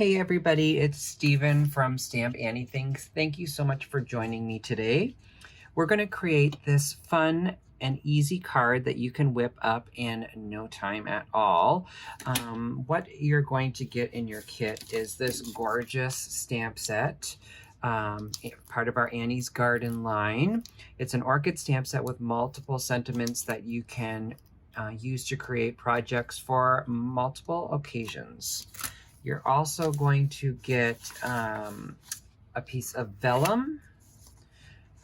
Hey everybody, it's Steven from Stamp Anything. Thank you so much for joining me today. We're going to create this fun and easy card that you can whip up in no time at all. What you're going to get in your kit is this gorgeous stamp set, part of our Annie's Garden line. It's an orchid stamp set with multiple sentiments that you can use to create projects for multiple occasions. You're also going to get a piece of vellum,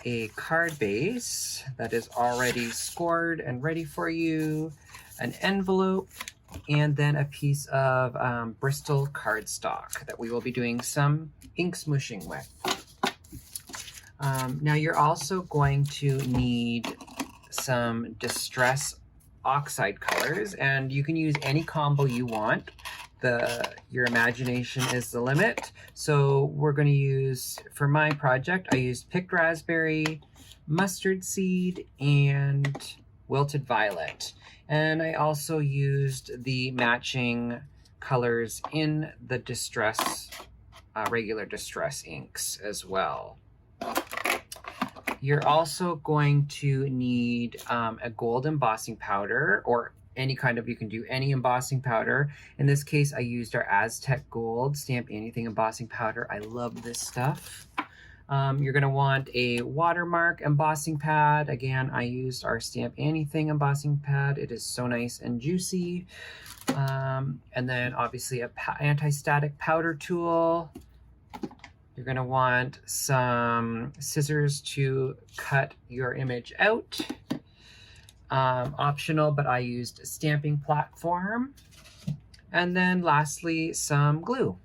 a card base that is already scored and ready for you, an envelope, and then a piece of Bristol cardstock that we will be doing some ink smooshing with. Now you're also going to need some distress oxide colors, and you can use any combo you want. Your imagination is the limit. So we're going to use, for my project, I used picked raspberry, mustard seed, and wilted violet. And I also used the matching colors in the distress, regular distress inks as well. You're also going to need a gold embossing powder, or any kind of, you can do any embossing powder. In this case, I used our Aztec Gold Stamp Anything embossing powder. I love this stuff. You're going to want a watermark embossing pad. Again, I used our Stamp Anything embossing pad. It is so nice and juicy. And then obviously a anti-static powder tool. You're going to want some scissors to cut your image out. Optional, but I used a stamping platform. And then lastly, some glue.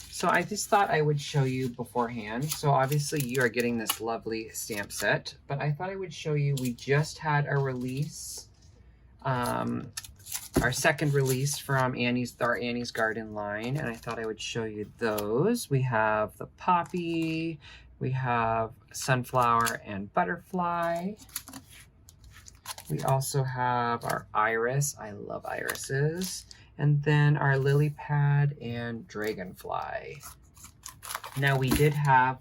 So I just thought I would show you beforehand. So obviously you are getting this lovely stamp set, but I thought I would show you, we just had a release, our second release from our Annie's Garden line, and I thought I would show you those. We have the poppy, we have sunflower and butterfly. We also have our iris. I love irises. And then our lily pad and dragonfly. Now we did have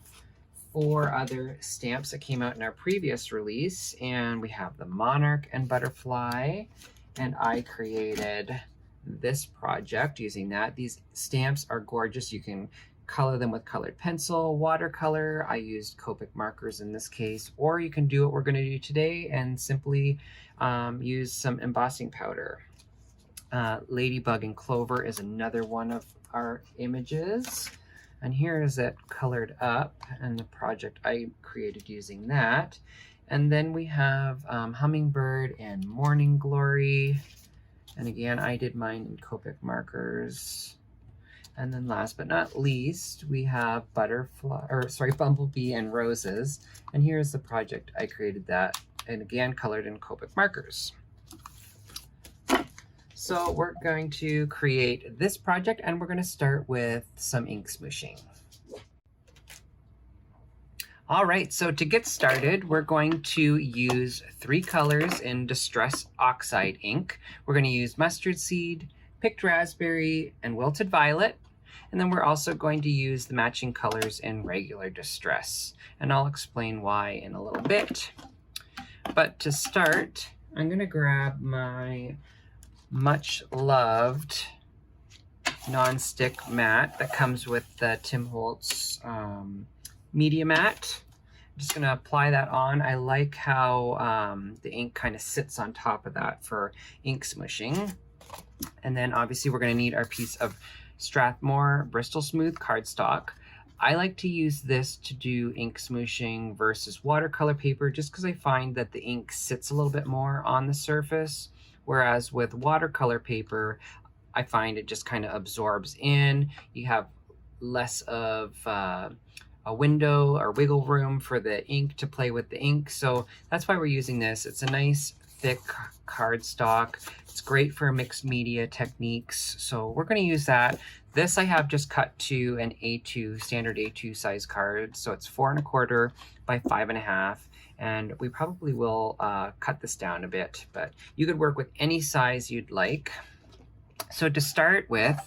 4 other stamps that came out in our previous release, and we have the monarch and butterfly. And I created this project using that. These stamps are gorgeous. You can color them with colored pencil, watercolor. I used Copic markers in this case, or you can do what we're going to do today and simply use some embossing powder. Ladybug and Clover is another one of our images, and here is it colored up, and the project I created using that. And then we have Hummingbird and Morning Glory, and again I did mine in Copic markers. And then last but not least, we have Bumblebee and Roses. And here's the project. I created that, and again, colored in Copic markers. So we're going to create this project, and we're going to start with some ink smooshing. All right, so to get started, we're going to use 3 colors in Distress Oxide ink. We're going to use mustard seed, picked raspberry, and wilted violet. And then we're also going to use the matching colors in regular distress. And I'll explain why in a little bit. But to start, I'm going to grab my much loved non-stick mat that comes with the Tim Holtz Media Mat. I'm just going to apply that on. I like how the ink kind of sits on top of that for ink smooshing. And then obviously we're going to need our piece of Strathmore Bristol Smooth cardstock. I like to use this to do ink smooshing versus watercolor paper, just because I find that the ink sits a little bit more on the surface, whereas with watercolor paper, I find it just kind of absorbs in. You have less of a window or wiggle room for the ink to play with the ink, so that's why we're using this. It's a nice thick cardstock. It's great for mixed media techniques, so we're going to use that. This I have just cut to an A2, standard A2 size card, so it's 4 1/4 by 5 1/2, and we probably will cut this down a bit, but you could work with any size you'd like. So to start with,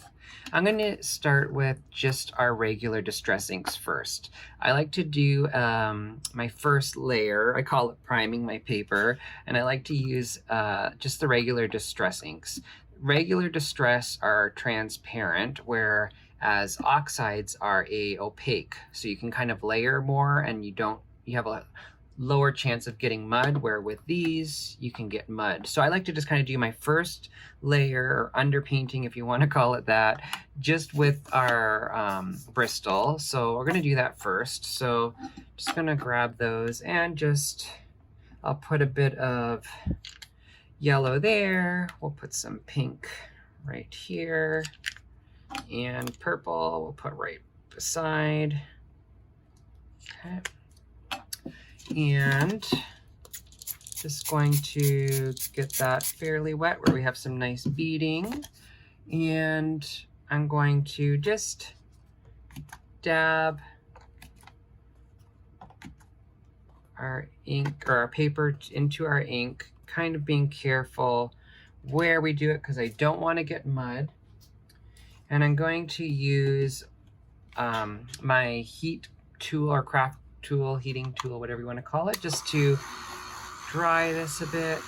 I'm going to start with just our regular distress inks first. I like to do my first layer, I call it priming my paper, and I like to use just the regular distress inks. Regular distress are transparent, whereas oxides are opaque. So you can kind of layer more and you have a lower chance of getting mud, where with these you can get mud. So I like to just kind of do my first layer, or underpainting if you want to call it that, just with our Bristol. So we're going to do that first. So just going to grab those and I'll put a bit of yellow there. We'll put some pink right here, and purple we'll put right beside. Okay. And just going to get that fairly wet where we have some nice beading. And I'm going to just dab our ink or our paper into our ink, kind of being careful where we do it because I don't want to get mud. And I'm going to use my heat tool or craft tool, heating tool, whatever you want to call it, just to dry this a bit.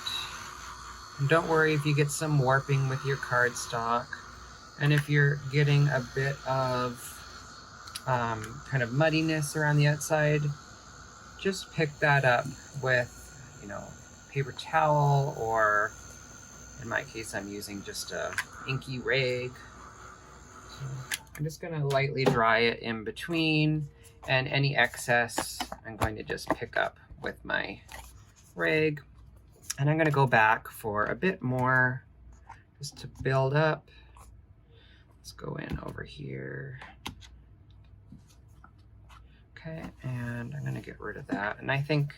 And don't worry if you get some warping with your cardstock. And if you're getting a bit of kind of muddiness around the outside, just pick that up with, paper towel, or in my case, I'm using just a inky rag. So I'm just going to lightly dry it in between, and any excess I'm going to just pick up with my rag. And I'm going to go back for a bit more just to build up. Let's go in over here. Okay, and I'm going to get rid of that. And I think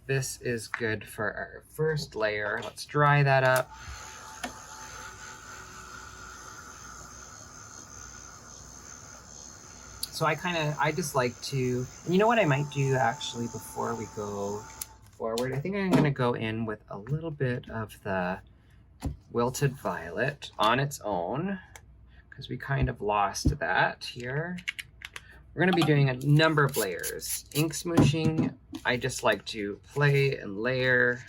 this is good for our first layer. Let's dry that up. So I just like to, and you know what I might do actually before we go forward? I think I'm going to go in with a little bit of the wilted violet on its own, because we kind of lost that here. We're going to be doing a number of layers. Ink smooshing, I just like to play and layer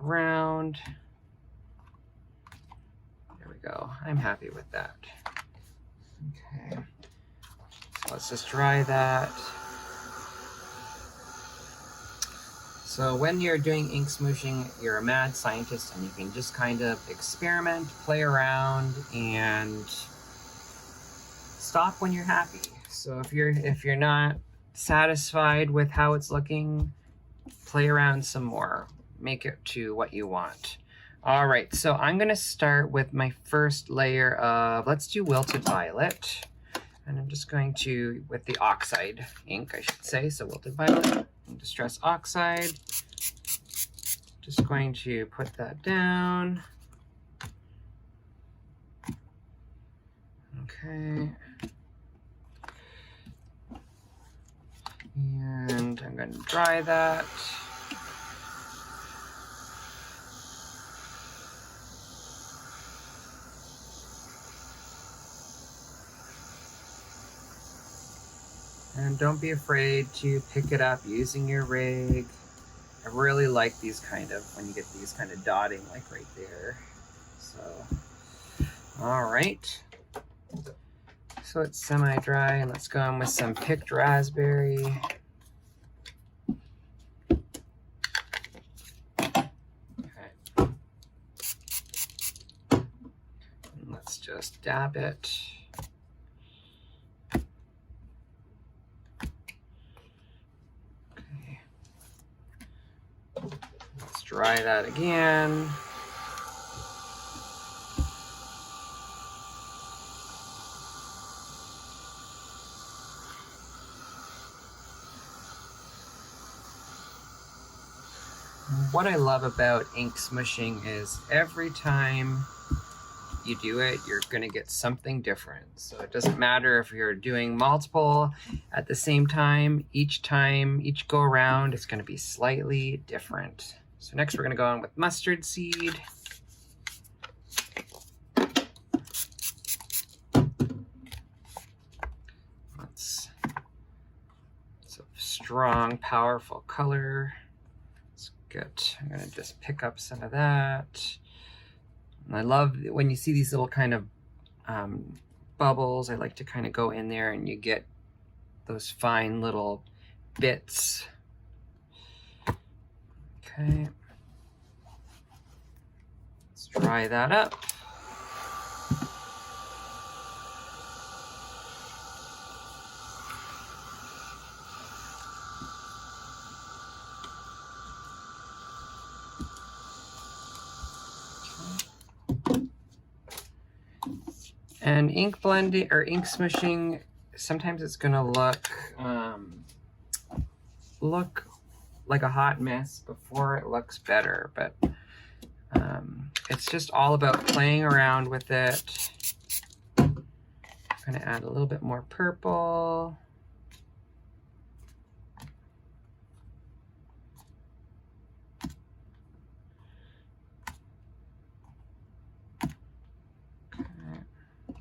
around. There we go. I'm happy with that. Okay. Let's just dry that. So when you're doing ink smooshing, you're a mad scientist and you can just kind of experiment, play around, and stop when you're happy. So if you're not satisfied with how it's looking, play around some more. Make it to what you want. All right, so I'm gonna start with my first layer of, let's do wilted violet. And I'm just going to, with the oxide ink, I should say, so wilted violet and distress oxide. Just going to put that down. Okay. And I'm going to dry that. And don't be afraid to pick it up using your rag. I really like these kind of, when you get these kind of dotting, like right there. So, all right. So it's semi-dry, and let's go in with some picked raspberry. Okay. And let's just dab it. Dry that again. What I love about ink smushing is every time you do it, you're gonna get something different. So it doesn't matter if you're doing multiple at the same time, each go around, it's gonna be slightly different. So next we're gonna go on with mustard seed. strong, powerful color. It's good. I'm gonna just pick up some of that. And I love when you see these little kind of bubbles. I like to kind of go in there and you get those fine little bits. Okay. Let's dry that up. And ink blending or ink smooshing, sometimes it's gonna look like a hot mess before it looks better, but it's just all about playing around with it. I'm gonna add a little bit more purple.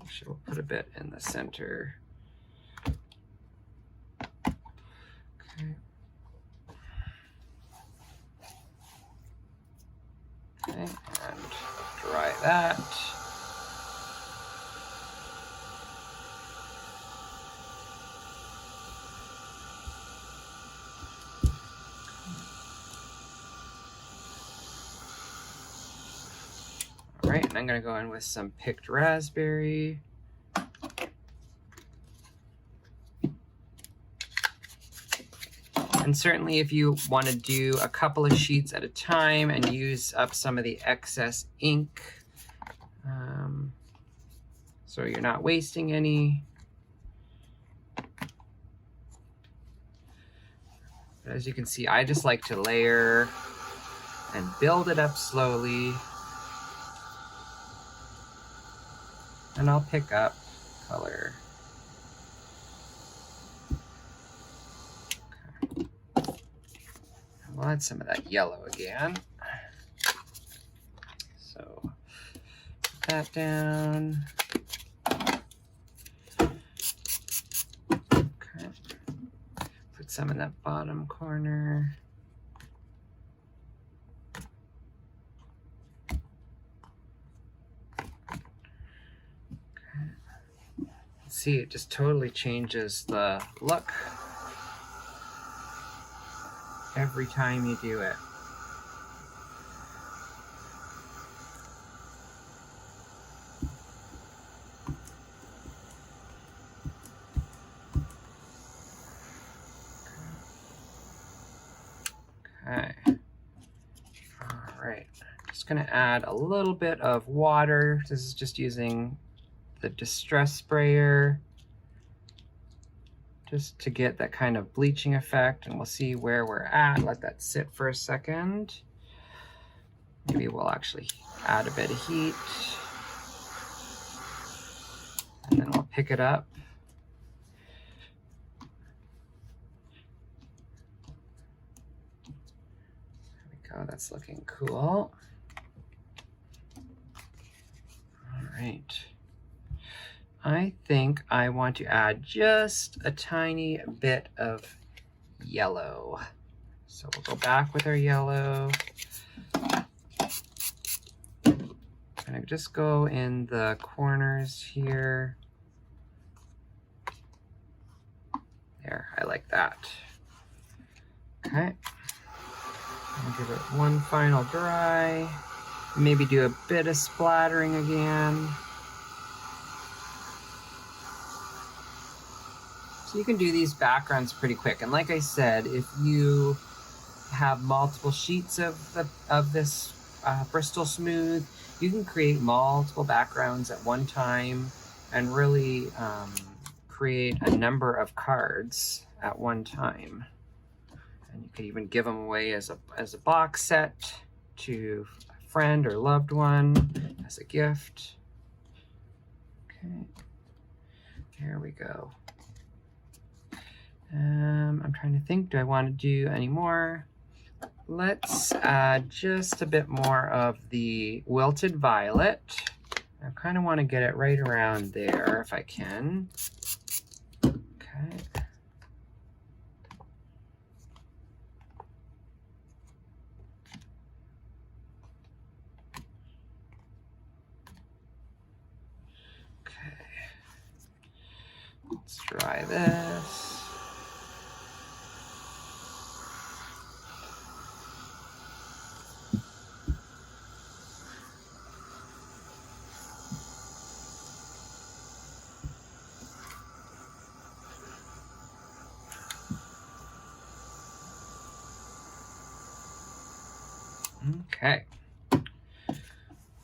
Actually, we'll put a bit in the center. Okay. Okay, and dry that. All right, and I'm gonna go in with some picked raspberry. And certainly if you want to do a couple of sheets at a time and use up some of the excess ink, so you're not wasting any. As you can see, I just like to layer and build it up slowly. And I'll pick up color. We'll add some of that yellow again. So put that down. Okay. Put some in that bottom corner. Okay. See, it just totally changes the look every time you do it. Okay. All right. Just gonna add a little bit of water. This is just using the distress sprayer, just to get that kind of bleaching effect, and we'll see where we're at. Let that sit for a second. Maybe we'll actually add a bit of heat. And then we'll pick it up. There we go, that's looking cool. All right. I think I want to add just a tiny bit of yellow. So we'll go back with our yellow. I'm gonna just go in the corners here. There, I like that. Okay. I'll give it one final dry. Maybe do a bit of splattering again. So you can do these backgrounds pretty quick. And like I said, if you have multiple sheets of this Bristol Smooth, you can create multiple backgrounds at one time and really create a number of cards at one time. And you could even give them away as a box set to a friend or loved one as a gift. Okay, here we go. I'm trying to think, do I want to do any more? Let's add just a bit more of the wilted violet. I kind of want to get it right around there if I can. Okay. Let's try this. Okay.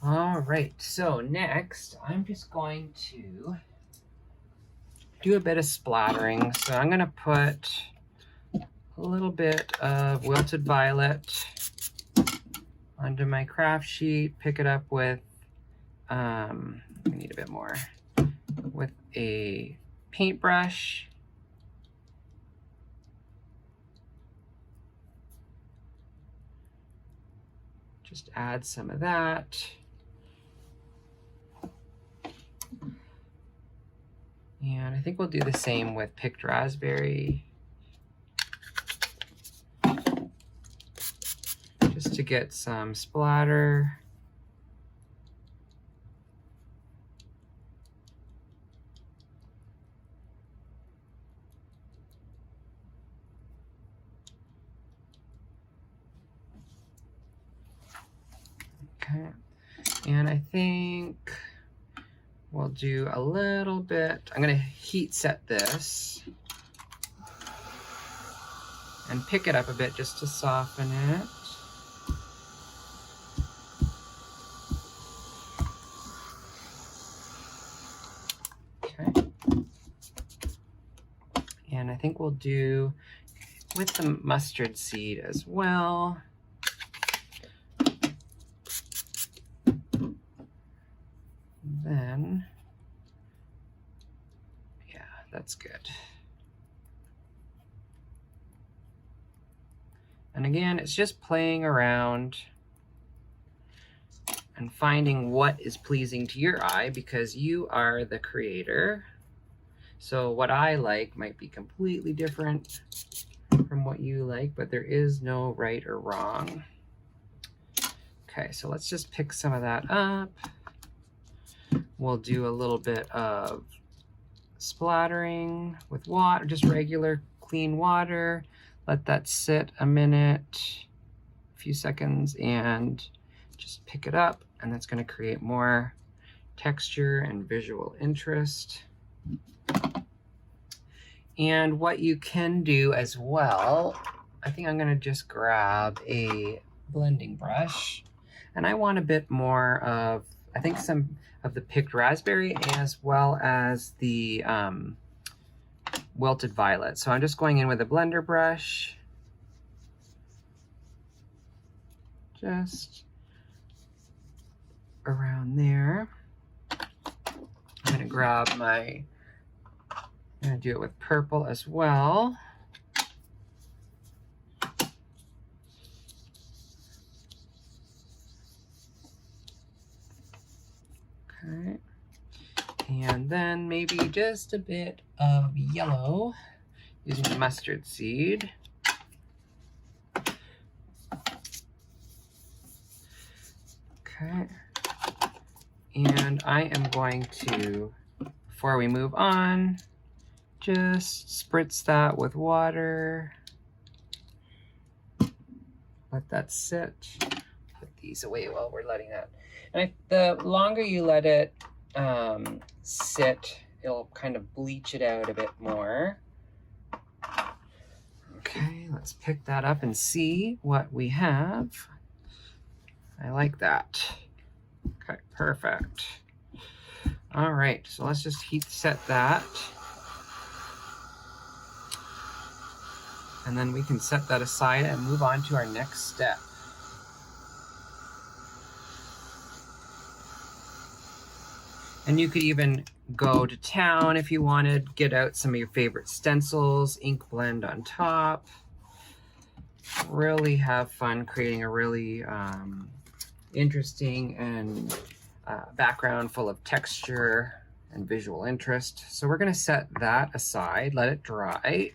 All right, so next I'm just going to do a bit of splattering. So I'm going to put a little bit of wilted violet onto my craft sheet, pick it up with, we need a bit more, with a paintbrush. Just add some of that. And I think we'll do the same with picked raspberry. Just to get some splatter. Okay, and I think we'll do a little bit, I'm gonna heat set this and pick it up a bit just to soften it. Okay. And I think we'll do with the mustard seed as well. Then, yeah, that's good. And again, it's just playing around and finding what is pleasing to your eye, because you are the creator. So what I like might be completely different from what you like, but there is no right or wrong. Okay, so let's just pick some of that up. We'll do a little bit of splattering with water, just regular clean water. Let that sit a minute, a few seconds, and just pick it up. And that's going to create more texture and visual interest. And what you can do as well, I think I'm going to just grab a blending brush. And I want a bit more of, I think some of the picked raspberry as well as the wilted violet. So I'm just going in with a blender brush. Just around there. I'm gonna grab my, I'm gonna do it with purple as well. Okay. And then maybe just a bit of yellow using the mustard seed. Okay. And I am going to, before we move on, just spritz that with water. Let that sit. Put these away while we're letting that. And the longer you let it sit, it'll kind of bleach it out a bit more. Okay, let's pick that up and see what we have. I like that. Okay, perfect. All right, so let's just heat set that. And then we can set that aside and move on to our next step. And you could even go to town if you wanted, get out some of your favorite stencils, ink blend on top. Really have fun creating a really interesting and background full of texture and visual interest. So we're gonna set that aside, let it dry.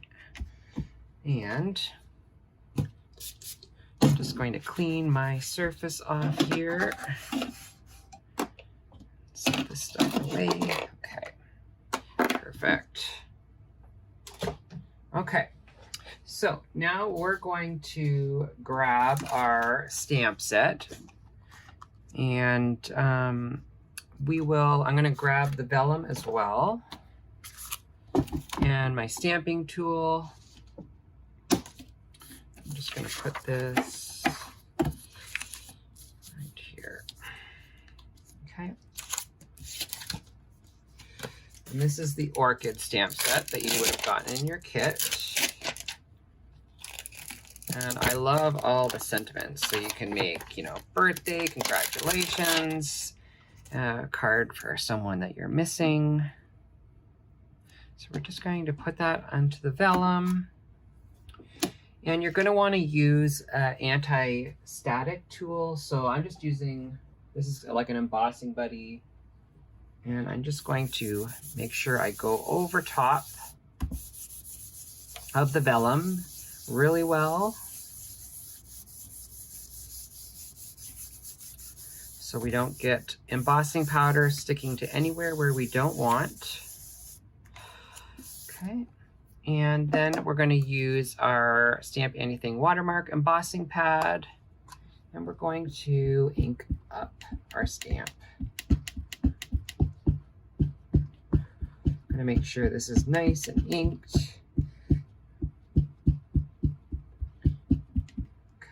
And I'm just going to clean my surface off here. Set this stuff away. Okay, perfect. Okay, so now we're going to grab our stamp set, and I'm going to grab the vellum as well, and my stamping tool. I'm just going to put this right here. Okay. And this is the Orchid stamp set that you would have gotten in your kit. And I love all the sentiments. So you can make, you know, birthday, congratulations, a card for someone that you're missing. So we're just going to put that onto the vellum. And you're going to want to use an anti-static tool. So I'm just using, this is like an embossing buddy. And I'm just going to make sure I go over top of the vellum really well, so we don't get embossing powder sticking to anywhere where we don't want. Okay, and then we're going to use our Stamp Anything watermark embossing pad, and we're going to ink up our stamp. I'm going to make sure this is nice and inked.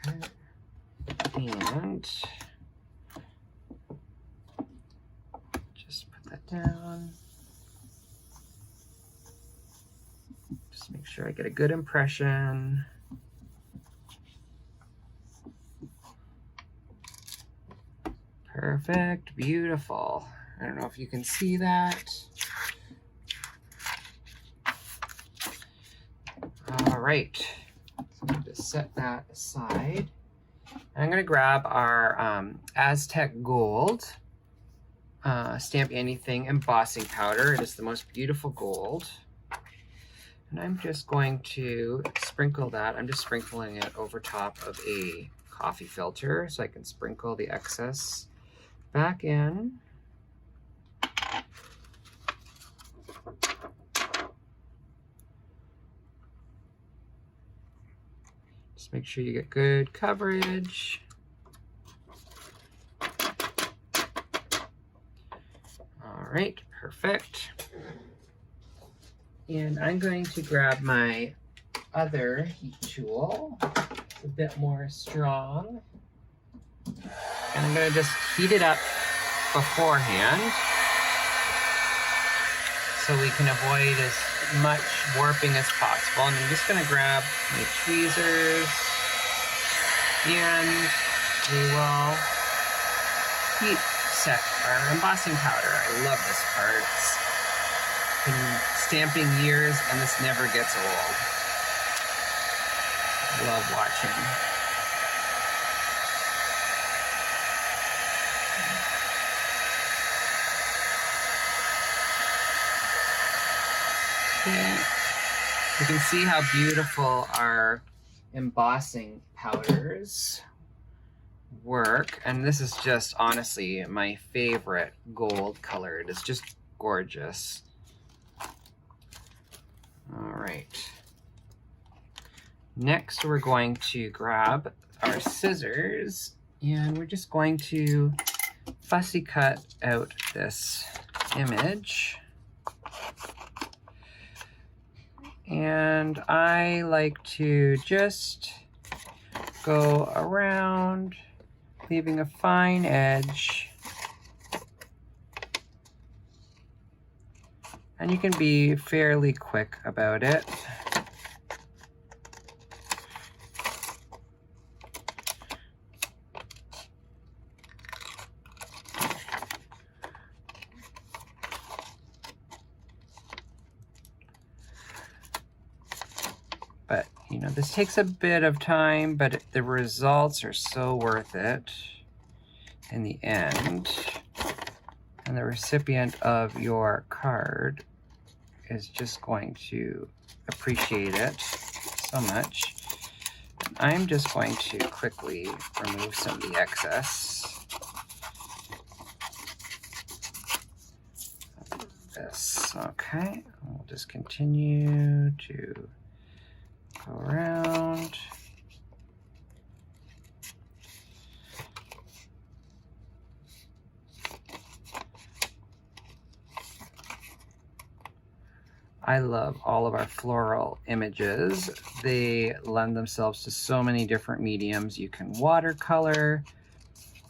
Okay. And just put that down. Just make sure I get a good impression. Perfect, beautiful. I don't know if you can see that. All right, so I'm going to set that aside. And I'm going to grab our Aztec Gold Stamp Anything embossing powder. It is the most beautiful gold. And I'm just going to sprinkle that. I'm just sprinkling it over top of a coffee filter so I can sprinkle the excess back in. Just make sure you get good coverage. All right, perfect. And I'm going to grab my other heat tool. It's a bit more strong. And I'm going to just heat it up beforehand so we can avoid as much warping as possible. And I'm just going to grab my tweezers and we will heat set our embossing powder. I love this part. It's been stamping years and this never gets old. I love watching. Okay. You can see how beautiful our embossing powders work, and this is just honestly my favorite gold color. It is just gorgeous. All right. Next, we're going to grab our scissors and we're just going to fussy cut out this image. And I like to just go around, leaving a fine edge. And you can be fairly quick about it. But, you know, this takes a bit of time, but the results are so worth it in the end. And the recipient of your card is just going to appreciate it so much. I'm just going to quickly remove some of the excess of this. Okay, we'll just continue to Go around. I love all of our floral images. They lend themselves to so many different mediums. You can watercolor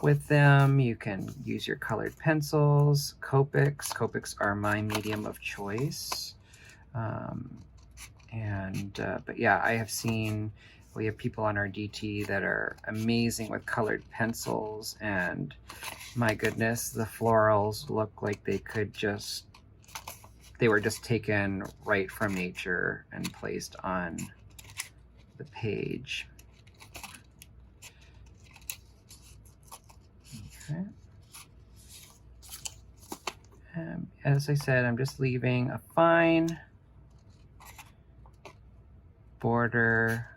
with them. You can use your colored pencils. Copics. Copics are my medium of choice. But yeah, I have seen, we have people on our DT that are amazing with colored pencils, and my goodness, the florals look like they could just, they were just taken right from nature and placed on the page. Okay. As I said, I'm just leaving a fine border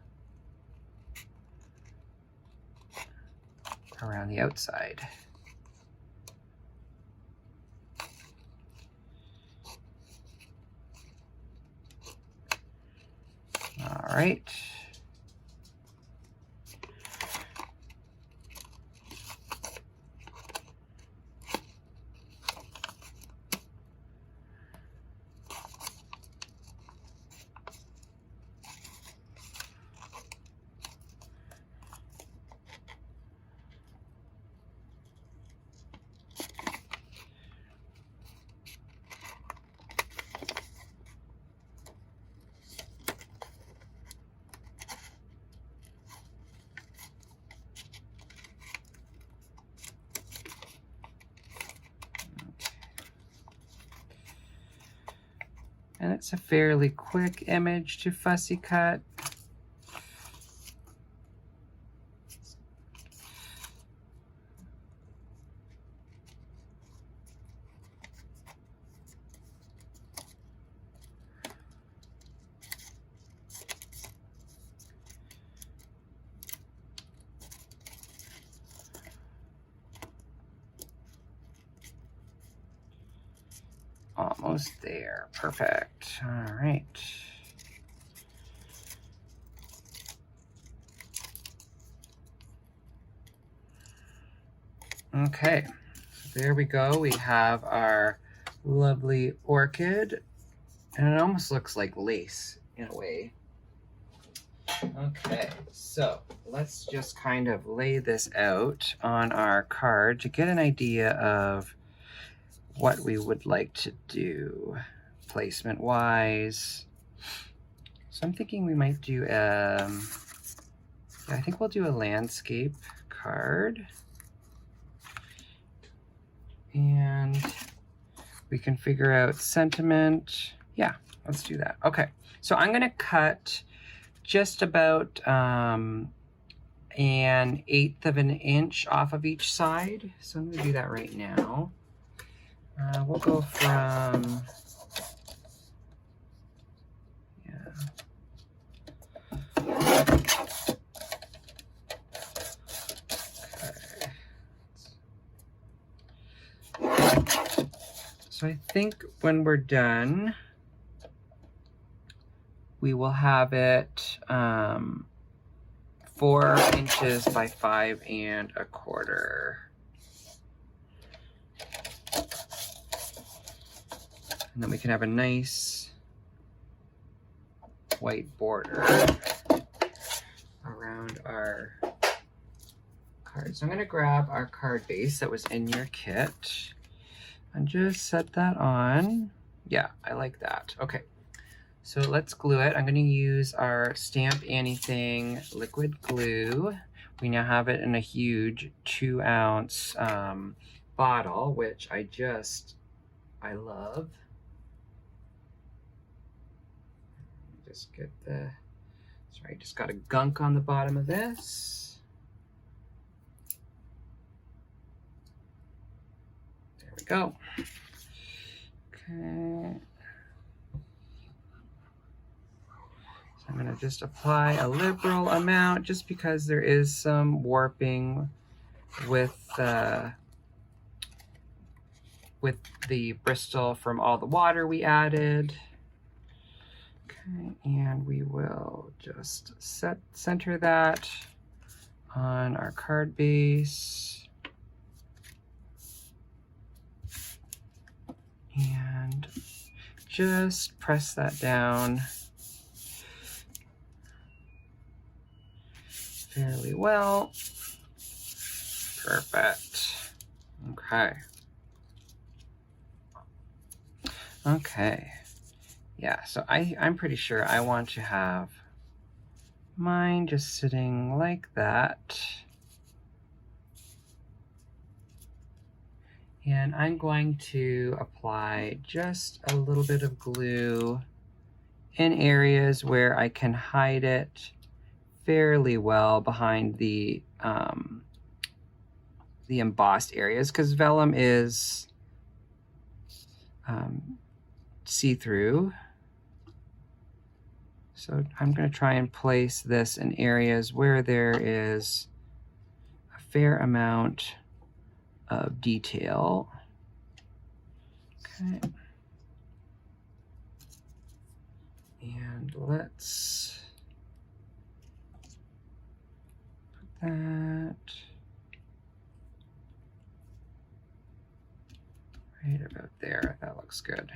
around the outside. All right. And it's a fairly quick image to fussy cut. Almost there. Perfect. All right. Okay, there we go. We have our lovely orchid, and it almost looks like lace in a way. Okay, so let's just kind of lay this out on our card to get an idea of what we would like to do placement wise. So I'm thinking we might do I think we'll do a landscape card, and we can figure out sentiment. Yeah, let's do that. Okay, so I'm gonna cut just about 1/8 of an inch off of each side. So I'm gonna do that right now. We'll go from, so I think when we're done, we will have it 4 inches by 5 1/4. And then we can have a nice white border around our card. So I'm going to grab our card base that was in your kit and just set that on. Yeah, I like that. Okay, so let's glue it. I'm going to use our Stamp Anything liquid glue. We now have it in a huge 2-ounce bottle, which I love. Just get the, sorry, just got a gunk on the bottom of this. There we go. Okay. So I'm gonna just apply a liberal amount just because there is some warping with the Bristol from all the water we added. Okay, and we will just center that on our card base. And just press that down fairly well. Perfect. Okay. Okay. Yeah, so I'm pretty sure I want to have mine just sitting like that. And I'm going to apply just a little bit of glue in areas where I can hide it fairly well behind the embossed areas, because vellum is see-through. So I'm going to try and place this in areas where there is a fair amount of detail. Okay. And let's put that right about there. That looks good.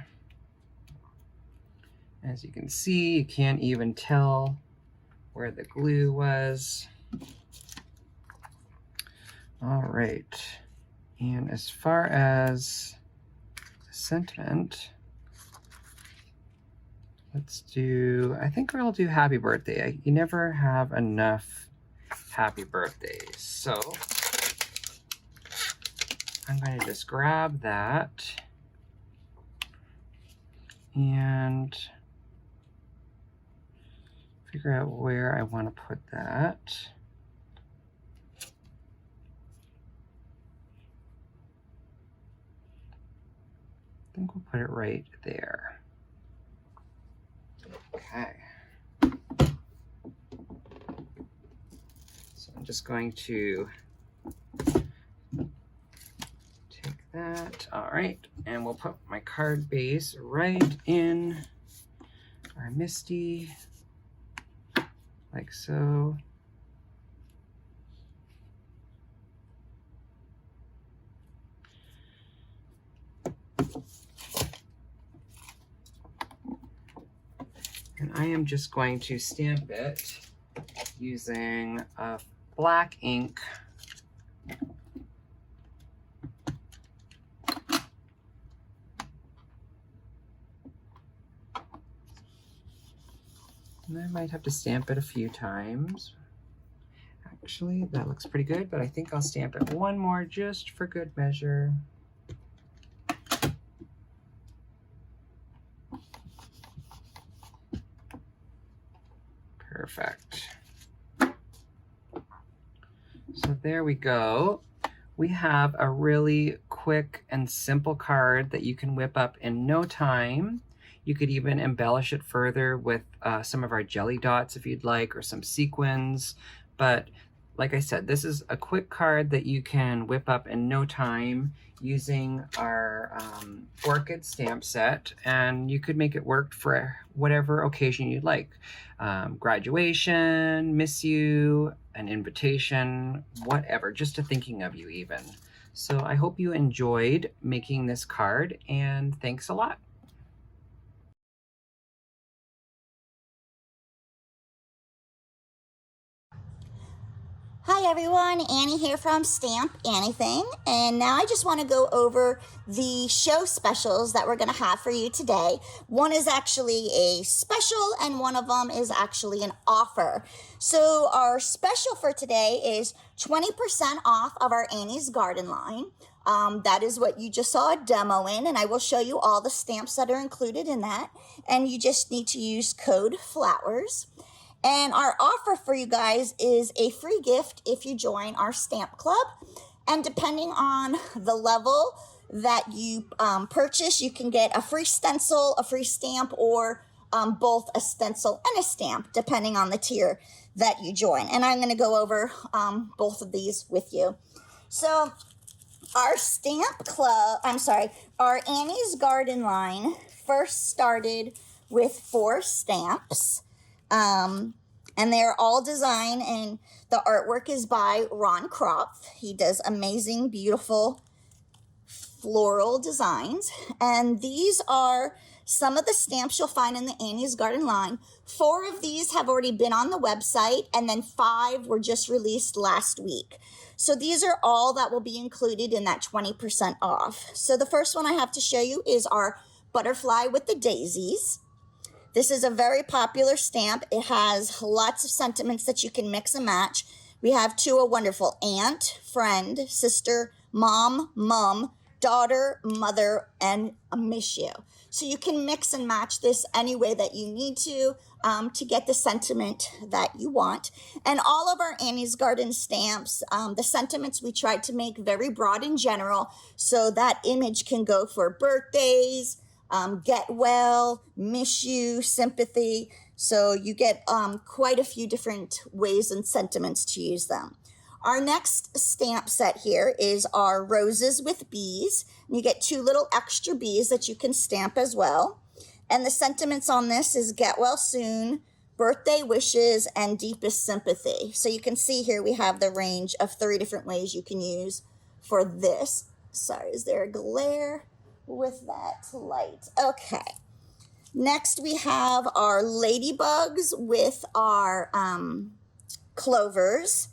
As you can see, you can't even tell where the glue was. All right. And as far as the sentiment, let's do, I think we'll do happy birthday. You never have enough happy birthdays. So I'm going to just grab that and figure out where I want to put that. I think we'll put it right there. Okay. So I'm just going to take that. All right. And we'll put my card base right in our Misty, like so. And I am just going to stamp it using a black ink. And I might have to stamp it a few times. Actually, that looks pretty good, but I think I'll stamp it one more just for good measure. Perfect. So there we go. We have a really quick and simple card that you can whip up in no time. You could even embellish it further with some of our jelly dots if you'd like, or some sequins. But like I said, this is a quick card that you can whip up in no time using our Orchid stamp set, and you could make it work for whatever occasion you'd like. Graduation, miss you, an invitation, whatever, just a thinking of you even. So I hope you enjoyed making this card, and thanks a lot. Hi everyone, Annie here from Stamp Anything, and now I just want to go over the show specials that we're going to have for you today. One is actually a special and one of them is actually an offer. So our special for today is 20% off of our Annie's Garden line. That is what you just saw a demo in, and I will show you all the stamps that are included in that, and you just need to use code FLOWERS. And our offer for you guys is a free gift if you join our stamp club. And depending on the level that you purchase, you can get a free stencil, a free stamp, or both a stencil and a stamp, depending on the tier that you join. And I'm going to go over both of these with you. So our stamp club, our Annie's Garden line first started with 4 stamps. And they're all designed, and the artwork is by Ron Kropf. He does amazing, beautiful floral designs. And these are some of the stamps you'll find in the Annie's Garden line. 4 of these have already been on the website, and then 5 were just released last week. So these are all that will be included in that 20% off. So the first one I have to show you is our butterfly with the daisies. This is a very popular stamp. It has lots of sentiments that you can mix and match. We have to a wonderful aunt, friend, sister, mom, daughter, mother, and a miss you. So you can mix and match this any way that you need to get the sentiment that you want. And all of our Annie's Garden stamps, the sentiments we tried to make very broad in general, so that image can go for birthdays, get well, miss you, sympathy. So you get quite a few different ways and sentiments to use them. Our next stamp set here is our roses with bees. You get 2 little extra bees that you can stamp as well. And the sentiments on this is get well soon, birthday wishes, and deepest sympathy. So you can see here we have the range of 3 different ways you can use for this. Sorry, is there a glare with that light? Okay. Next we have our ladybugs with our clovers.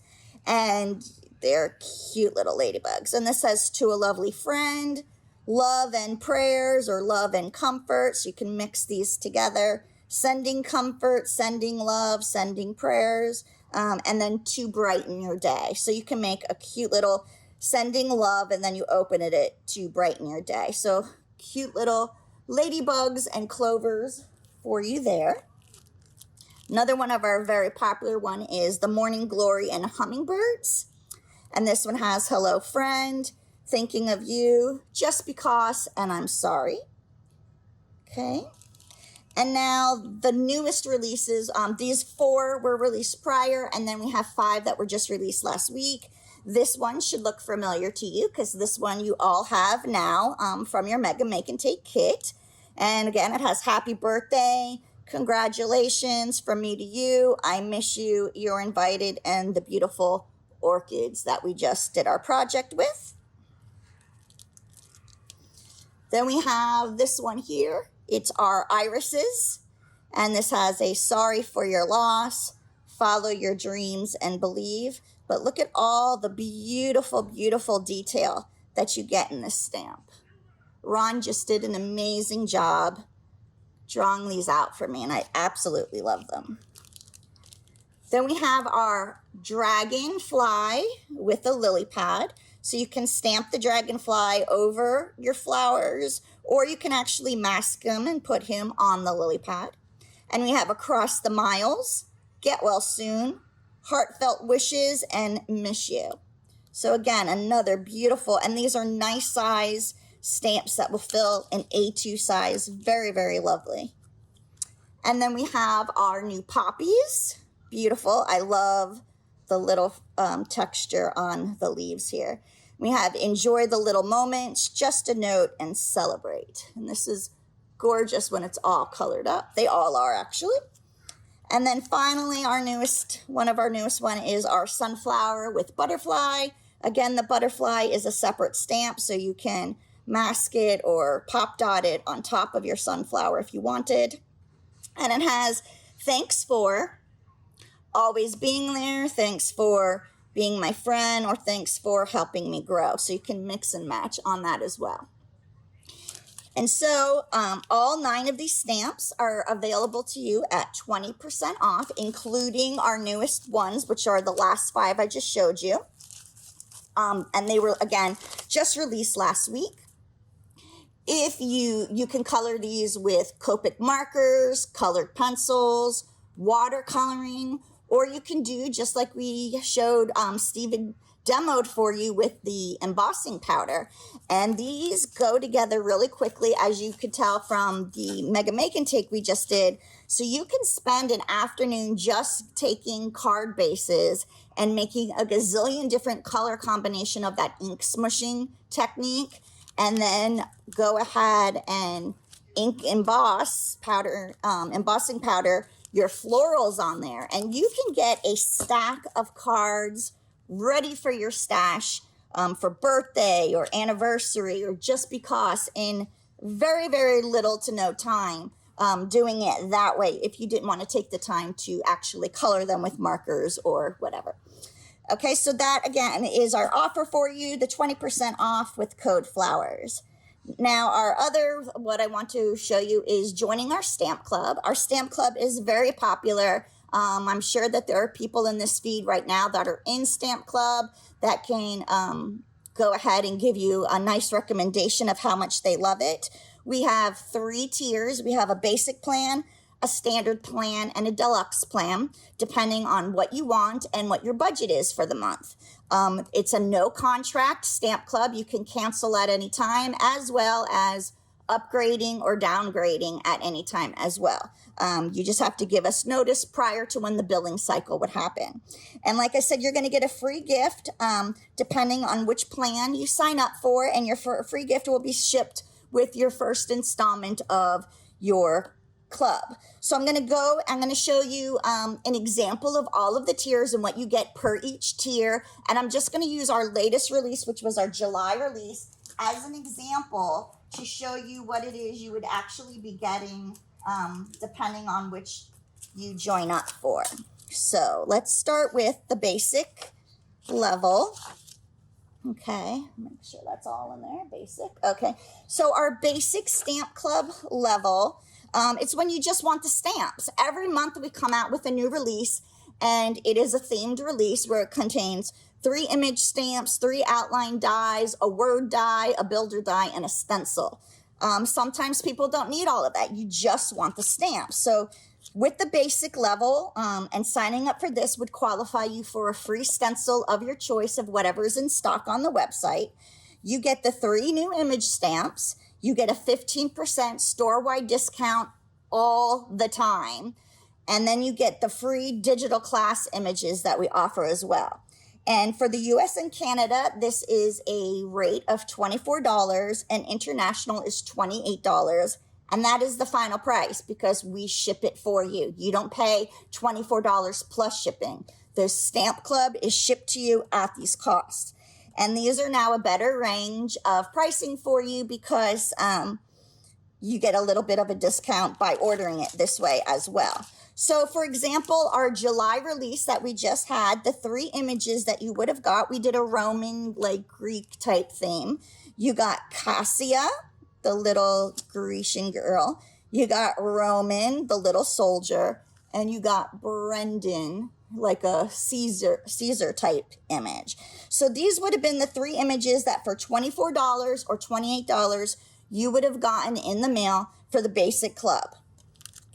And they're cute little ladybugs. And this says to a lovely friend, love and prayers, or love and comfort. So you can mix these together. Sending comfort, sending love, sending prayers, and then to brighten your day. So you can make a cute little sending love, and then you open it to brighten your day. So cute little ladybugs and clovers for you there. Another one of our very popular one is the Morning Glory and Hummingbirds. And this one has hello friend, thinking of you, just because, and I'm sorry. Okay. And now the newest releases, these 4 were released prior, and then we have 5 that were just released last week. This one should look familiar to you because this one you all have now from your Mega Make and Take kit. And again, it has happy birthday, congratulations from me to you, I miss you, you're invited, and the beautiful orchids that we just did our project with. Then we have this one here. It's our irises, and this has a sorry for your loss, follow your dreams and believe. But look at all the beautiful, beautiful detail that you get in this stamp. Ron just did an amazing job drawing these out for me, and I absolutely love them. Then we have our dragonfly with a lily pad. So you can stamp the dragonfly over your flowers, or you can actually mask him and put him on the lily pad. And we have across the miles, get well soon, heartfelt wishes, and miss you. So again, another beautiful, and these are nice size stamps that will fill an A2 size. Very, very lovely. And then we have our new poppies. Beautiful. I love the little texture on the leaves here. We have enjoy the little moments, just a note, and celebrate. And this is gorgeous when it's all colored up. They all are, actually. And then finally, one of our newest one is our sunflower with butterfly. Again, the butterfly is a separate stamp, so you can mask it or pop dot it on top of your sunflower if you wanted. And it has thanks for always being there, thanks for being my friend, or thanks for helping me grow. So you can mix and match on that as well. And so all 9 of these stamps are available to you at 20% off, including our newest ones, which are the last 5 I just showed you. And they were, again, just released last week. If you can color these with Copic markers, colored pencils, watercoloring, or you can do just like we showed Steven demoed for you with the embossing powder. And these go together really quickly, as you could tell from the Mega Make and Take we just did. So you can spend an afternoon just taking card bases and making a gazillion different color combination of that ink smushing technique, and then go ahead and ink emboss powder, embossing powder, your florals on there, and you can get a stack of cards ready for your stash for birthday or anniversary or just because in very, very little to no time, doing it that way if you didn't want to take the time to actually color them with markers or whatever. Okay, so that again is our offer for you, the 20% off with code FLOWERS. Now, what I want to show you is joining our stamp club. Our stamp club is very popular. I'm sure that there are people in this feed right now that are in stamp club that can go ahead and give you a nice recommendation of how much they love it. We have 3 tiers. We have a basic plan, a standard plan, and a deluxe plan, depending on what you want and what your budget is for the month. It's a no contract stamp club. You can cancel at any time, as well as upgrading or downgrading at any time as well. You just have to give us notice prior to when the billing cycle would happen. And like I said, you're going to get a free gift depending on which plan you sign up for, and your free gift will be shipped with your first installment of your club. So I'm going to show you an example of all of the tiers and what you get per each tier. And I'm just going to use our latest release, which was our July release, as an example to show you what it is you would actually be getting depending on which you join up for. So let's start with the basic level. Okay, make sure that's all in there, basic. Okay, so our basic stamp club level, it's when you just want the stamps. Every month we come out with a new release, and it is a themed release where it contains 3 image stamps, 3 outline dies, a word die, a builder die, and a stencil. Sometimes people don't need all of that. You just want the stamps. So with the basic level and signing up for this would qualify you for a free stencil of your choice of whatever is in stock on the website. You get the 3 new image stamps. You get a 15% store-wide discount all the time. And then you get the free digital class images that we offer as well. And for the US and Canada, this is a rate of $24, and international is $28. And that is the final price because we ship it for you. You don't pay $24 plus shipping. The stamp club is shipped to you at these costs. And these are now a better range of pricing for you because you get a little bit of a discount by ordering it this way as well. So for example, our July release that we just had, the 3 images that you would have got, we did a Roman, like Greek type theme. You got Cassia, the little Grecian girl. You got Roman, the little soldier. And you got Brendan, like a Caesar type image. So these would have been the 3 images that for $24 or $28 you would have gotten in the mail for the basic club.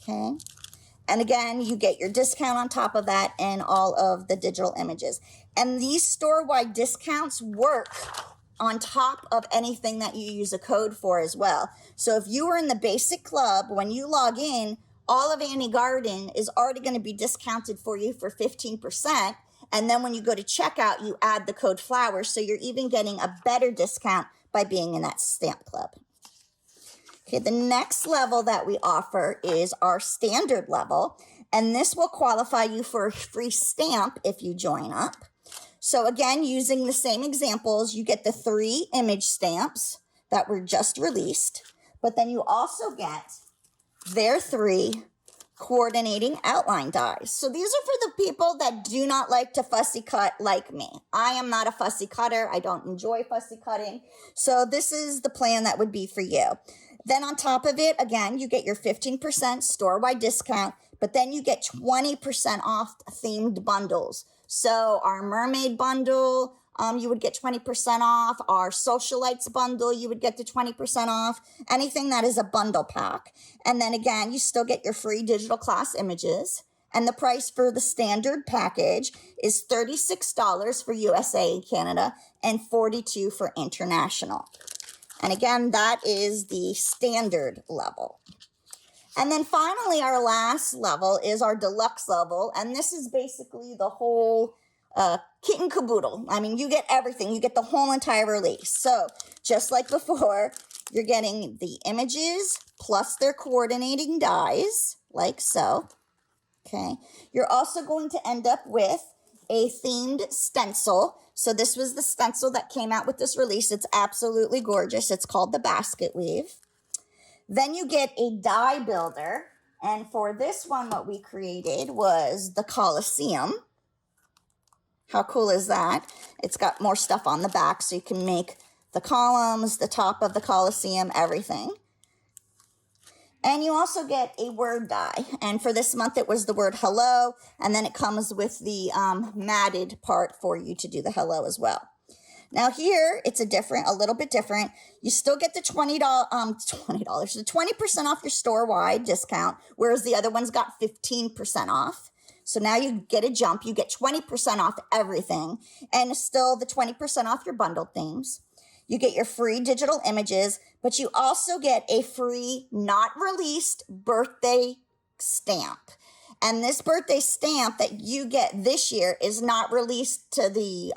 Okay. And again, you get your discount on top of that and all of the digital images. And these store-wide discounts work on top of anything that you use a code for as well. So if you were in the basic club, when you log in, all of Annie Garden is already going to be discounted for you for 15%. And then when you go to checkout, you add the code FLOWERS. So you're even getting a better discount by being in that stamp club. Okay, the next level that we offer is our standard level, and this will qualify you for a free stamp if you join up. So again, using the same examples, you get the 3 image stamps that were just released, but then you also get their 3 coordinating outline dies. So these are for the people that do not like to fussy cut like me. I am not a fussy cutter. I don't enjoy fussy cutting. So this is the plan that would be for you. Then on top of it, again, you get your 15% store-wide discount, but then you get 20% off themed bundles. So our mermaid bundle, you would get 20% off. Our socialites bundle, you would get the 20% off. Anything that is a bundle pack. And then again, you still get your free digital class images. And the price for the standard package is $36 for USA and Canada and $42 for international. And again, that is the standard level. And then finally, our last level is our deluxe level. And this is basically the whole kit and caboodle. I mean, you get everything. You get the whole entire release. So just like before, you're getting the images plus their coordinating dies, like so. Okay. You're also going to end up with a themed stencil. So this was the stencil that came out with this release. It's absolutely gorgeous. It's called the Basket Weave. Then you get a die builder. And for this one, what we created was the Colosseum. How cool is that? It's got more stuff on the back, so you can make the columns, the top of the Colosseum, everything. And you also get a word die. And for this month, it was the word hello. And then it comes with the matted part for you to do the hello as well. Now here, it's a little bit different. You still get the $20, the 20% off your store-wide discount, whereas the other one's got 15% off. So now you get a jump. You get 20% off everything, and still the 20% off your bundled themes. You get your free digital images, but you also get a free not released birthday stamp. And this birthday stamp that you get this year is not released to the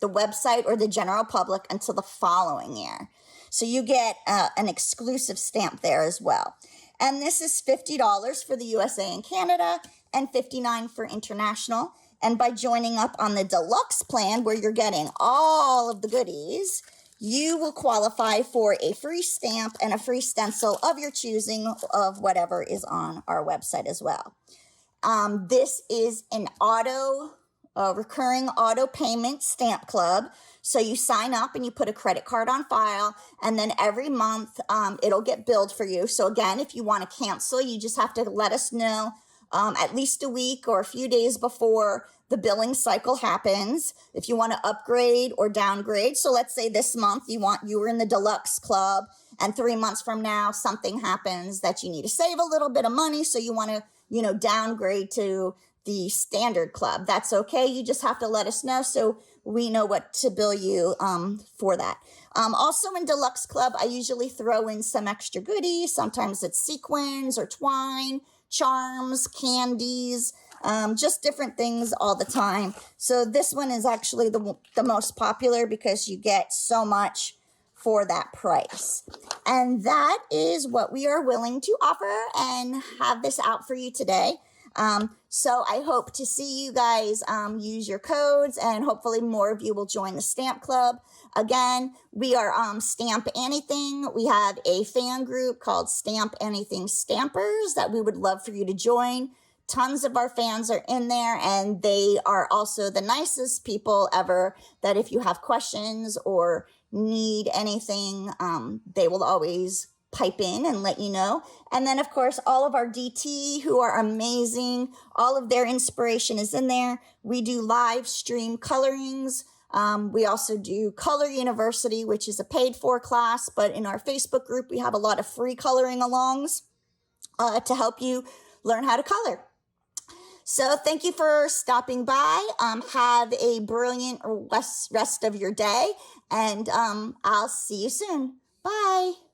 website or the general public until the following year. So you get an exclusive stamp there as well. And this is $50 for the USA and Canada and $59 for international. And by joining up on the deluxe plan where you're getting all of the goodies, you will qualify for a free stamp and a free stencil of your choosing of whatever is on our website as well. This is an recurring auto payment stamp club. So you sign up and you put a credit card on file, and then every month it'll get billed for you. So again, if you want to cancel, you just have to let us know at least a week or a few days before the billing cycle happens. If you want to upgrade or downgrade. So let's say this month you were in the deluxe club, and 3 months from now something happens that you need to save a little bit of money, so you want to downgrade to the standard club. That's okay. You just have to let us know so we know what to bill you for that. Also in Deluxe Club, I usually throw in some extra goodies. Sometimes it's sequins or twine, charms, candies, just different things all the time. So this one is actually the most popular because you get so much for that price. And that is what we are willing to offer and have this out for you today. So I hope to see you guys use your codes, and hopefully more of you will join the Stamp Club. Again, we are Stamp Anything. We have a fan group called Stamp Anything Stampers that we would love for you to join. Tons of our fans are in there, and they are also the nicest people ever, that if you have questions or need anything, they will always pipe in and let you know. And then, of course, all of our DT who are amazing, all of their inspiration is in there. We do live stream colorings. We also do Color University, which is a paid-for class, but in our Facebook group, we have a lot of free coloring alongs to help you learn how to color. So thank you for stopping by. Have a brilliant rest of your day, and I'll see you soon. Bye.